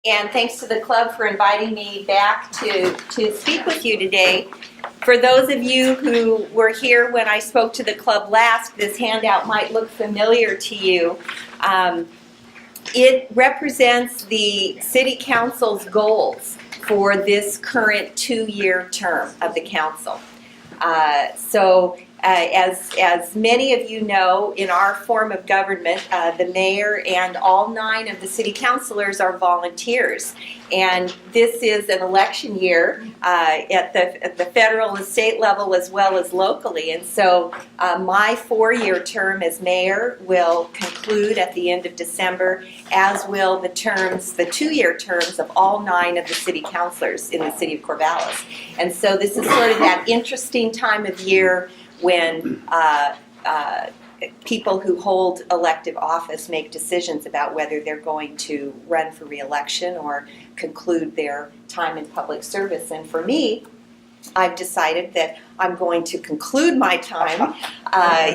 and thanks to the club for inviting me back to speak with you today. For those of you who were here when I spoke to the club last, this handout might look familiar to you. It represents the City Council's goals for this current 2-year term of the council. As many of you know, in our form of government, the mayor and all 9 of the city councilors are volunteers. And this is an election year at the federal and state level as well as locally. And so my 4-year term as mayor will conclude at the end of December, as will the 2-year terms of all 9 of the city councilors in the city of Corvallis. And so this is sort of that interesting time of year when people who hold elective office make decisions about whether they're going to run for re-election or conclude their time in public service. And for me, I've decided that I'm going to conclude my time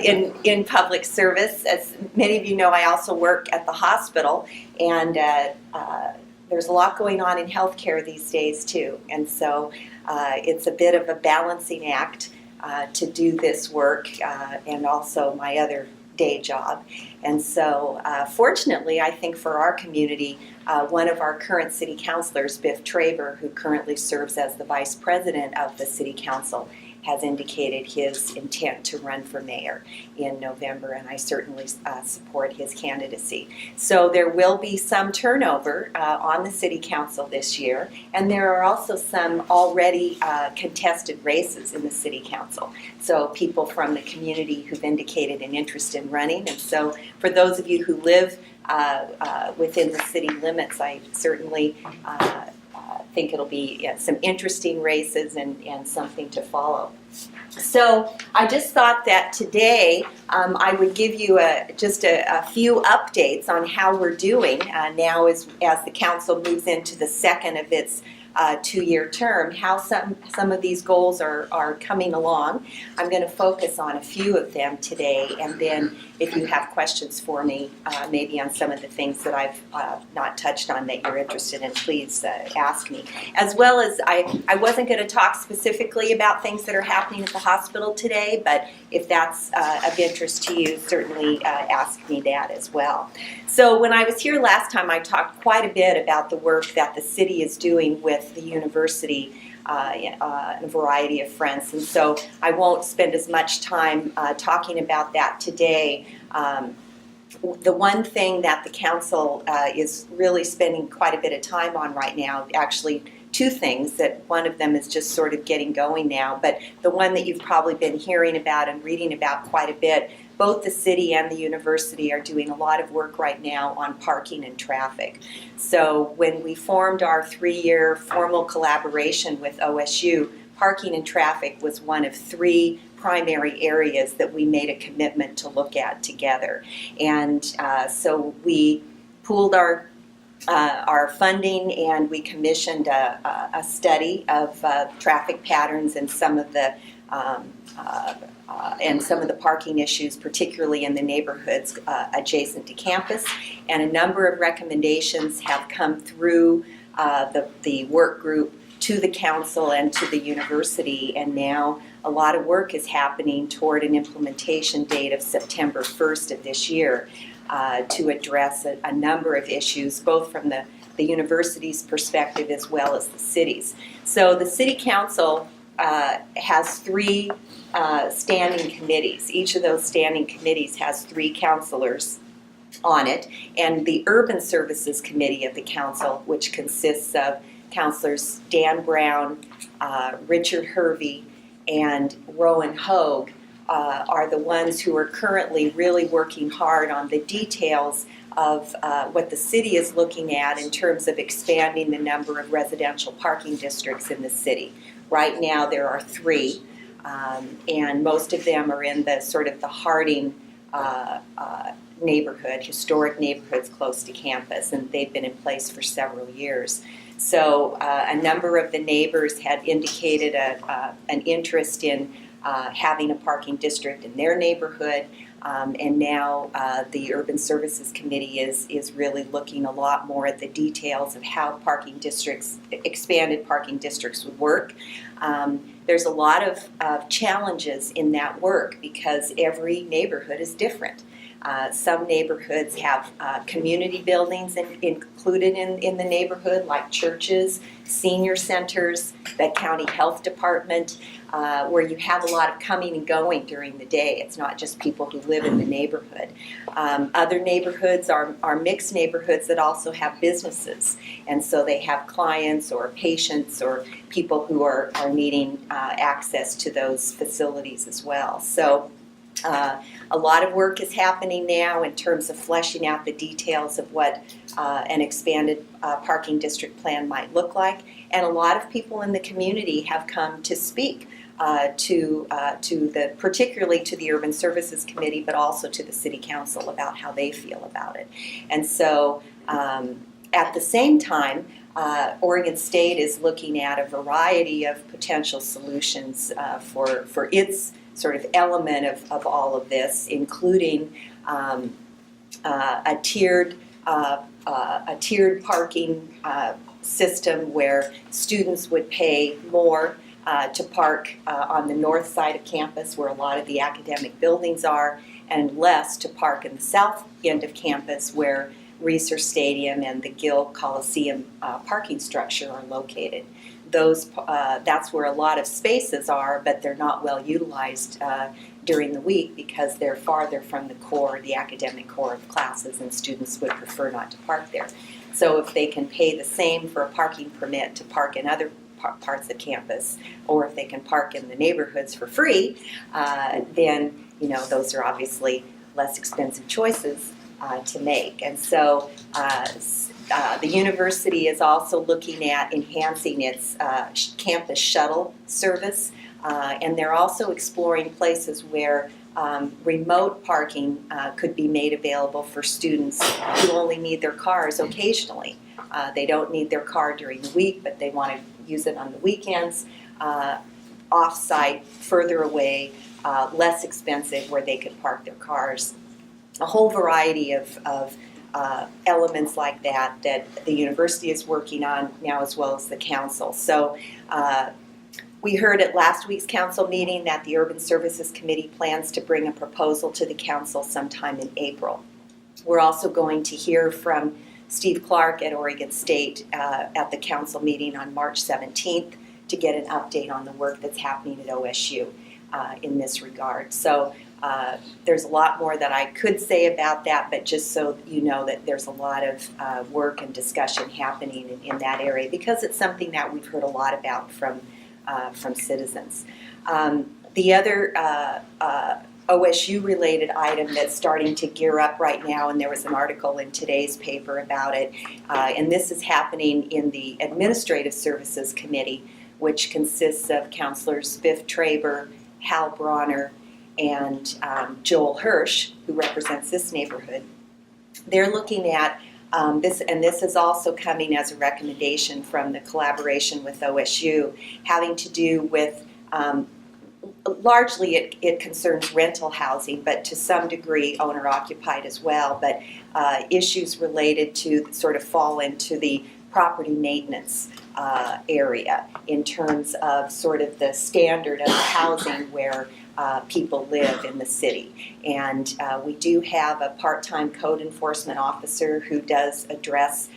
in public service. As many of you know, I also work at the hospital, and there's a lot going on in healthcare these days too. And so it's a bit of a balancing act to do this work and also my other day job. And so fortunately, I think for our community, one of our current city councilors, Biff Traver, who currently serves as the vice president of the city council, has indicated his intent to run for mayor in November, and I certainly support his candidacy. So there will be some turnover on the city council this year, and there are also some already contested races in the city council. So people from the community who've indicated an interest in running, and so for those of you who live within the city limits, I certainly think it'll be some interesting races and something to follow. So I just thought that today I would give you just a few updates on how we're doing now as the council moves into the second of its 2-year term, how some of these goals are coming along. I'm going to focus on a few of them today, and then if you have questions for me, maybe on some of the things that I've not touched on that you're interested in, please ask me. As well as I wasn't going to talk specifically about things that are happening at the hospital today, but if that's of interest to you, certainly ask me that as well. So when I was here last time, I talked quite a bit about the work that the city is doing with the university and a variety of fronts, and so I won't spend as much time talking about that today. The one thing that the council is really spending quite a bit of time on right now, actually 2 things, that one of them is just sort of getting going now, but the one that you've probably been hearing about and reading about quite a bit, both the city and the university are doing a lot of work right now on parking and traffic. So when we formed our 3-year formal collaboration with OSU, parking and traffic was one of 3 primary areas that we made a commitment to look at together. And so we pooled our funding, and we commissioned a study of traffic patterns and some of the parking issues, particularly in the neighborhoods adjacent to campus. And a number of recommendations have come through the work group to the council and to the university, and now a lot of work is happening toward an implementation date of September 1st of this year to address a number of issues, both from the university's perspective as well as the city's. So the city council has 3 standing committees. Each of those standing committees has 3 councilors on it, and the Urban Services Committee of the council, which consists of councilors Dan Brown, Richard Hervey, and Rowan Hogue, are the ones who are currently really working hard on the details of what the city is looking at in terms of expanding the number of residential parking districts in the city. Right now there are 3, and most of them are in the sort of the Harding neighborhood, historic neighborhoods close to campus, and they've been in place for several years. So a number of the neighbors had indicated an interest in having a parking district in their neighborhood. And now the Urban Services Committee is really looking a lot more at the details of how parking districts, expanded parking districts would work. There's a lot of challenges in that work because every neighborhood is different. Some neighborhoods have community buildings included in the neighborhood, like churches, senior centers, the county health department, where you have a lot of coming and going during the day. It's not just people who live in the neighborhood. Other neighborhoods are mixed neighborhoods that also have businesses, and so they have clients or patients or people who are needing access to those facilities as well. So a lot of work is happening now in terms of fleshing out the details of what an expanded parking district plan might look like, and a lot of people in the community have come to speak particularly to the Urban Services Committee, but also to the City Council about how they feel about it. And so at the same time, Oregon State is looking at a variety of potential solutions for its sort of element of all of this, including a tiered parking system where students would pay more to park on the north side of campus where a lot of the academic buildings are, and less to park in the south end of campus where Reser Stadium and the Gill Coliseum parking structure are located. That's where a lot of spaces are, but they're not well utilized during the week because they're farther from the academic core of classes, and students would prefer not to park there. So if they can pay the same for a parking permit to park in other parts of campus, or if they can park in the neighborhoods for free, then those are obviously less expensive choices to make. And so the university is also looking at enhancing its campus shuttle service, and they're also exploring places where remote parking could be made available for students who only need their cars occasionally. They don't need their car during the week, but they want to use it on the weekends, off-site, further away, less expensive, where they could park their cars. A whole variety of elements like that the university is working on now, as well as the council. So we heard at last week's council meeting that the Urban Services Committee plans to bring a proposal to the council sometime in April. We're also going to hear from Steve Clark at Oregon State at the council meeting on March 17th to get an update on the work that's happening at OSU in this regard. So there's a lot more that I could say about that, but just so you know that there's a lot of work and discussion happening in that area, because it's something that we've heard a lot about from citizens. The other OSU-related item that's starting to gear up right now, and there was an article in today's paper about it, and this is happening in the Administrative Services Committee, which consists of Councilors Biff Traber, Hal Bronner, and Joel Hirsch, who represents this neighborhood. They're looking at this, and this is also coming as a recommendation from the collaboration with OSU, having to do with largely it concerns rental housing, but to some degree owner-occupied as well, but issues related to sort of fall into the property maintenance area in terms of sort of the standard of housing where people live in the city. And we do have a part-time code enforcement officer who does address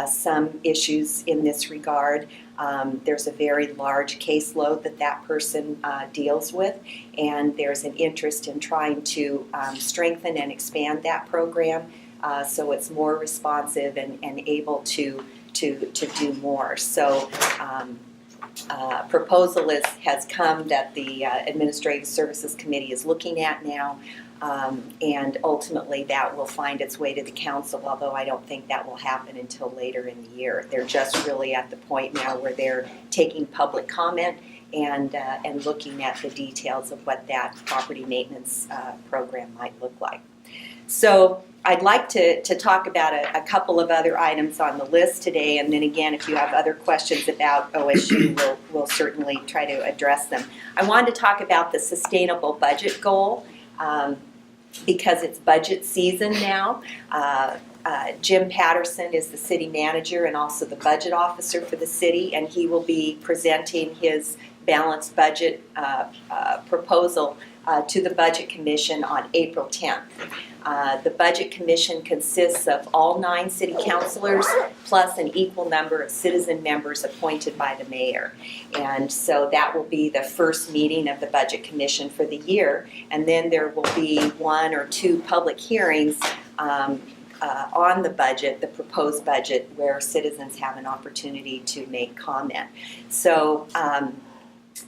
some issues in this regard. There's a very large caseload that person deals with, and there's an interest in trying to strengthen and expand that program so it's more responsive and able to do more. So proposal has come that the Administrative Services Committee is looking at now, and ultimately that will find its way to the council, although I don't think that will happen until later in the year. They're just really at the point now where they're taking public comment and looking at the details of what that property maintenance program might look like. So I'd like to talk about a couple of other items on the list today, and then again, if you have other questions about OSU, we'll certainly try to address them. I wanted to talk about the sustainable budget goal. because it's budget season now. Jim Patterson is the city manager and also the budget officer for the city, and he will be presenting his balanced budget proposal to the Budget Commission on April 10th. The Budget Commission consists of all 9 city councilors plus an equal number of citizen members appointed by the mayor. And so that will be the first meeting of the Budget Commission for the year, and then there will be 1 or 2 public hearings on the budget, the proposed budget, where citizens have an opportunity to make comment. So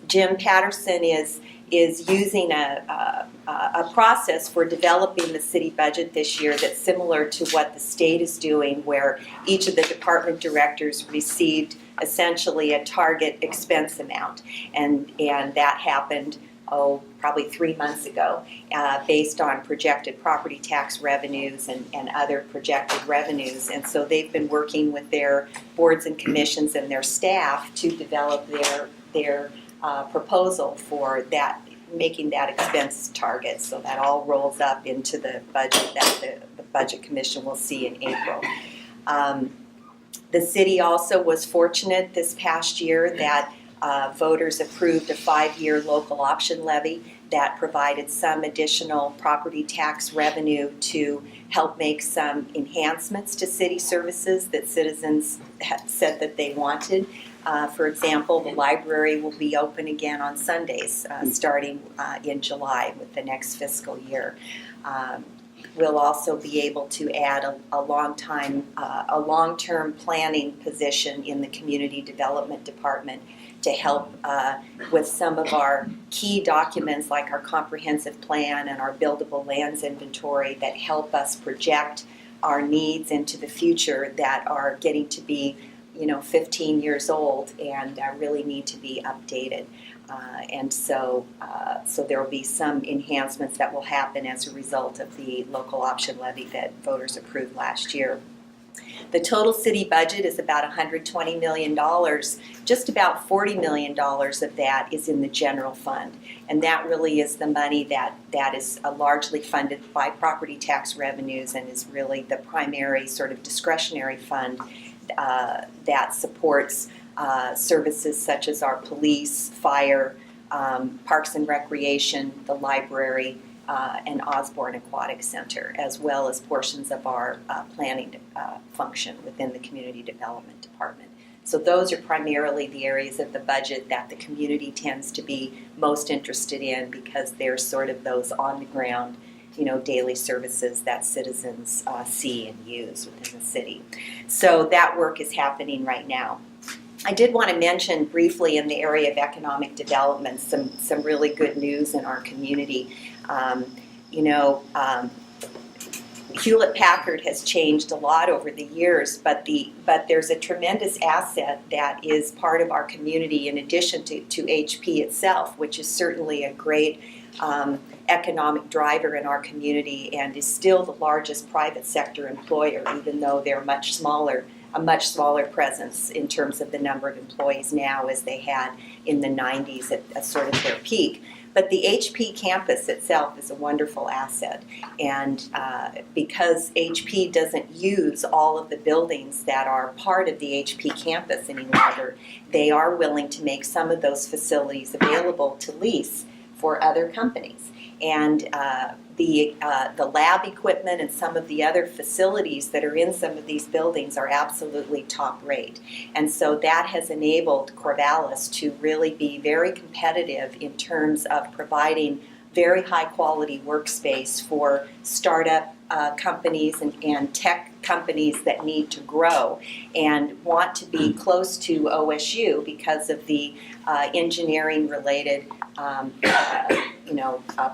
Jim Patterson is using a process for developing the city budget this year that's similar to what the state is doing, where each of the department directors received essentially a target expense amount, and that happened probably 3 months ago, based on projected property tax revenues and other projected revenues. And so they've been working with their boards and commissions and their staff to develop their proposal for that, making that expense target. So that all rolls up into the budget that the Budget Commission will see in April. The city also was fortunate this past year that voters approved a 5-year local option levy that provided some additional property tax revenue to help make some enhancements to city services that citizens said that they wanted. For example, the library will be open again on Sundays starting in July with the next fiscal year. We'll also be able to add a long-term planning position in the Community Development Department to help with some of our key documents like our comprehensive plan and our buildable lands inventory that help us project our needs into the future that are getting to be 15 years old and really need to be updated. And so there will be some enhancements that will happen as a result of the local option levy that voters approved last year. The total city budget is about $120 million. Just about $40 million of that is in the general fund. And that really is the money that is largely funded by property tax revenues and is really the primary sort of discretionary fund that supports services such as our police, fire, parks and recreation, the library, and Osborne Aquatic Center, as well as portions of our planning function within the Community Development Department. So those are primarily the areas of the budget that the community tends to be most interested in because they're sort of those on-the-ground, daily services that citizens see and use within the city. So that work is happening right now. I did want to mention briefly in the area of economic development some really good news in our community. Hewlett-Packard has changed a lot over the years, but there's a tremendous asset that is part of our community in addition to HP itself, which is certainly a great economic driver in our community and is still the largest private sector employer, even though they're a much smaller presence in terms of the number of employees now as they had in the 90s at sort of their peak. But the HP campus itself is a wonderful asset, and because HP doesn't use all of the buildings that are part of the HP campus any longer, they are willing to make some of those facilities available to lease for other companies. And the lab equipment and some of the other facilities that are in some of these buildings are absolutely top rate. And so that has enabled Corvallis to really be very competitive in terms of providing very high quality workspace for startup companies and tech companies that need to grow and want to be close to OSU because of the engineering related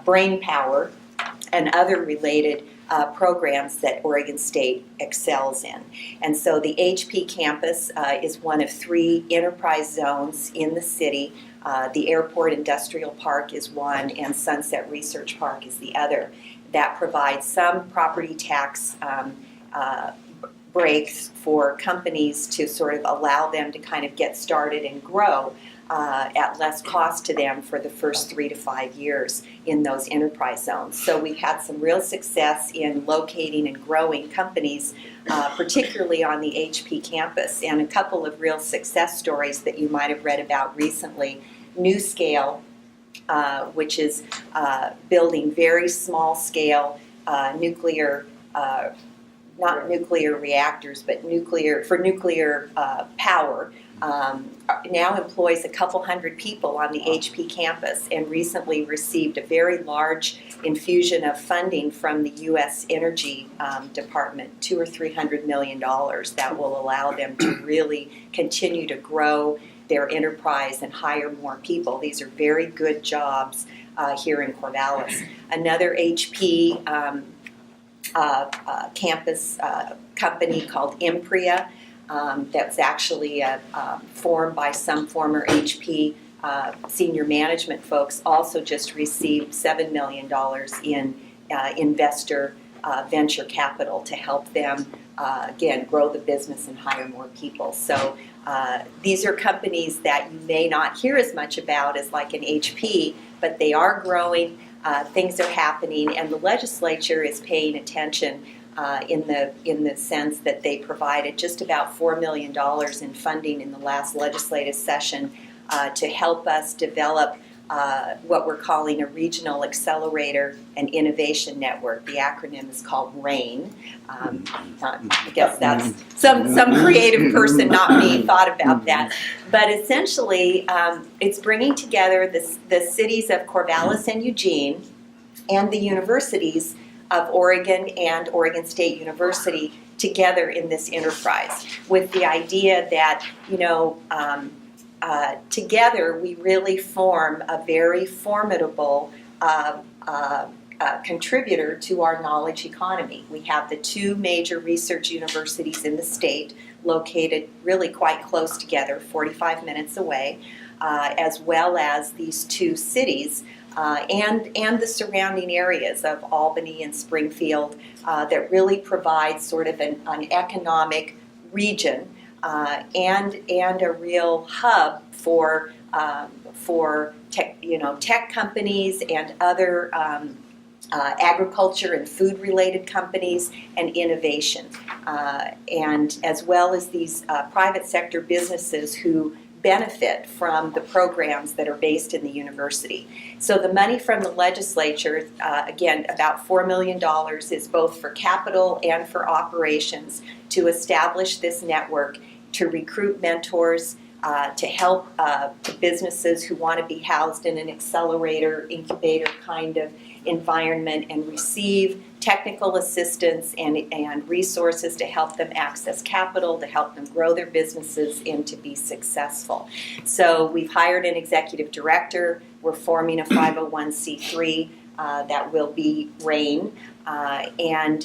brain power and other related programs that Oregon State excels in. And so the HP campus is one of 3 enterprise zones in the city. The Airport Industrial Park is one and Sunset Research Park is the other. That provides some property tax breaks for companies to sort of allow them to kind of get started and grow. at less cost to them for the first 3 to 5 years in those enterprise zones. So we've had some real success in locating and growing companies, particularly on the HP campus, and a couple of real success stories that you might have read about recently. NewScale, which is building very small scale nuclear, not nuclear reactors, but nuclear power, now employs a couple hundred people on the HP campus, and recently received a very large infusion of funding from the U.S. Energy Department, $200 or $300 million, that will allow them to really continue to grow their enterprise and hire more people. These are very good jobs here in Corvallis. Another HP campus company called Impria, that's actually formed by some former HP senior management folks, also just received $7 million in investor venture capital to help them, again, grow the business and hire more people. So these are companies that you may not hear as much about as like an HP, but they are growing, things are happening, and the legislature is paying attention in the sense that they provided just about $4 million in funding in the last legislative session to help us develop what we're calling a regional accelerator and innovation network. The acronym is called RAIN. I guess that's some creative person, not me, thought about that. But essentially, it's bringing together the cities of Corvallis and Eugene and the universities of Oregon and Oregon State University together in this enterprise, with the idea that, together we really form a very formidable contributor to our knowledge economy. We have the two major research universities in the state located really quite close together, 45 minutes away, as well as these two cities and the surrounding areas of Albany and Springfield that really provide sort of an economic region and a real hub for tech companies and other agriculture and food related companies and innovation, and as well as these private sector businesses who benefit from the programs that are based in the university. So the money from the legislature, again, about $4 million, is both for capital and for operations to establish this network, to recruit mentors, to help businesses who want to be housed in an accelerator, incubator kind of environment and receive technical assistance and resources to help them access capital, to help them grow their businesses and to be successful. So we've hired an executive director. We're forming a 501c3 that will be RAIN, and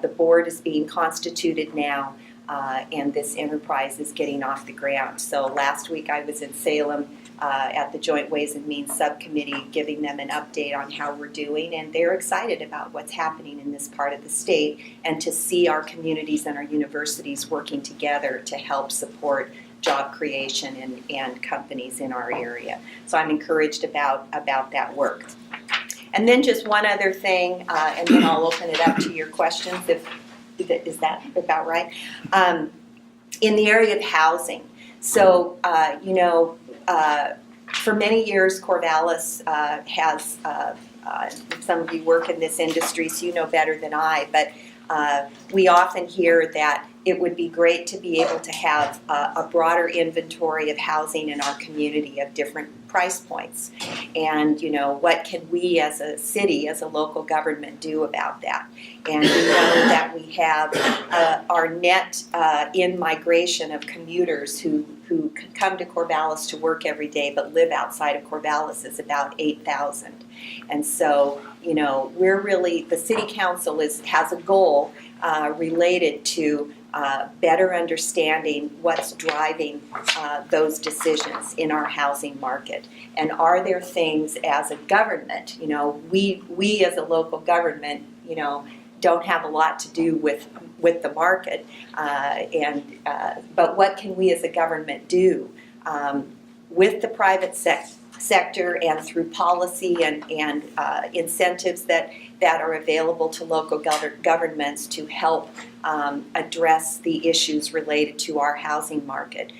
the board is being constituted now, and this enterprise is getting off the ground. So last week I was in Salem at the Joint Ways and Means Subcommittee, giving them an update on how we're doing, and they're excited about what's happening in this part of the state and to see our communities and our universities working together to help support job creation and companies in our area. So I'm encouraged about that work. And then just one other thing, and then I'll open it up to your questions. Is that about right? In the area of housing. So, for many years, Corvallis has, some of you work in this industry, so you know better than I, but we often hear that it would be great to be able to have a broader inventory of housing in our community of different price points. And, what can we as a city, as a local government do about that? And we know that we have our net in-migration of commuters who come to Corvallis to work every day but live outside of Corvallis is about 8,000. And so, we're really, the City Council has a goal related to better understanding what's driving those decisions in our housing market. And are there things as a government, we as a local government, don't have a lot to do with the market, but what can we as a government do with the private sector and through policy and incentives that are available to local governments to help address the issues related to our housing market,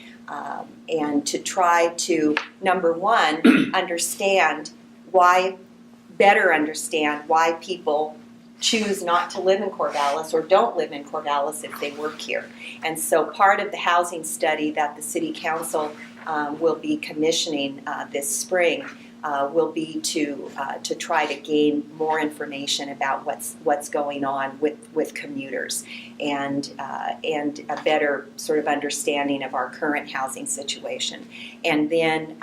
and to try to, number one, better understand why people choose not to live in Corvallis or don't live in Corvallis if they work here. And so part of the housing study that the City Council will be commissioning this spring will be to try to gain more information about what's going on with commuters and a better sort of understanding of our current housing situation, and then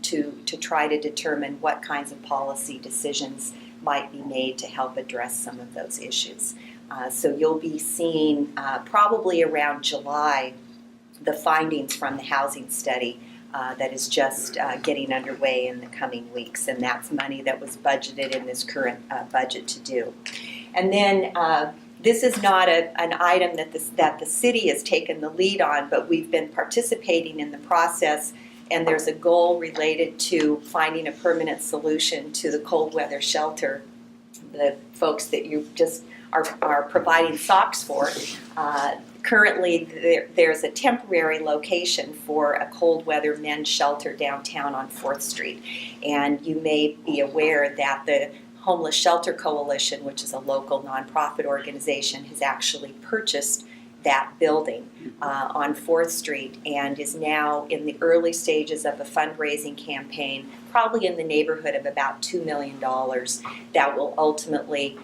to try to determine what kinds of policy decisions might be made to help address some of those issues. So you'll be seeing probably around July the findings from the housing study that is just getting underway in the coming weeks, and that's money that was budgeted in this current budget to do. And then this is not an item that the city has taken the lead on, but we've been participating in the process, and there's a goal related to finding a permanent solution to the cold weather shelter, the folks that you just are providing socks for. Currently, there's a temporary location for a cold weather men's shelter downtown on 4th Street. And you may be aware that the Homeless Shelter Coalition, which is a local nonprofit organization, has actually purchased that building on 4th Street and is now in the early stages of a fundraising campaign, probably in the neighborhood of about $2 million, that will ultimately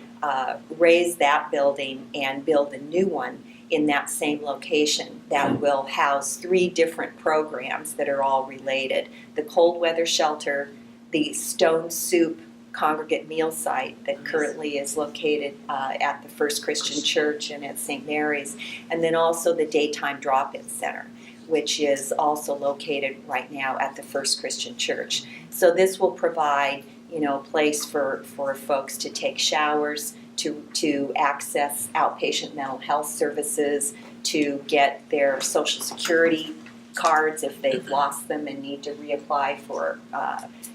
raise that building and build a new one in that same location that will house 3 different programs that are all related. The cold weather shelter, the Stone Soup congregate meal site that currently is located at the First Christian Church and at St. Mary's, and then also the daytime drop-in center, which is also located right now at the First Christian Church. So this will provide, a place for folks to take showers, to access outpatient mental health services, to get their Social Security cards if they've lost them and need to reapply for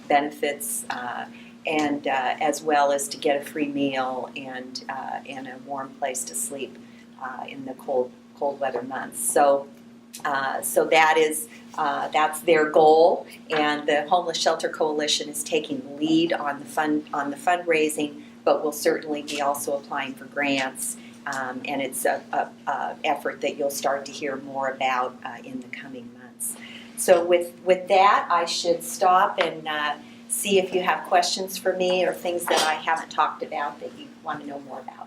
benefits, and as well as to get a free meal and a warm place to sleep in the cold weather months. So that's their goal, and the Homeless Shelter Coalition is taking the lead on the fundraising, but will certainly be also applying for grants, and it's a effort that you'll start to hear more about in the coming months. So with that, I should stop and see if you have questions for me or things that I haven't talked about that you want to know more about.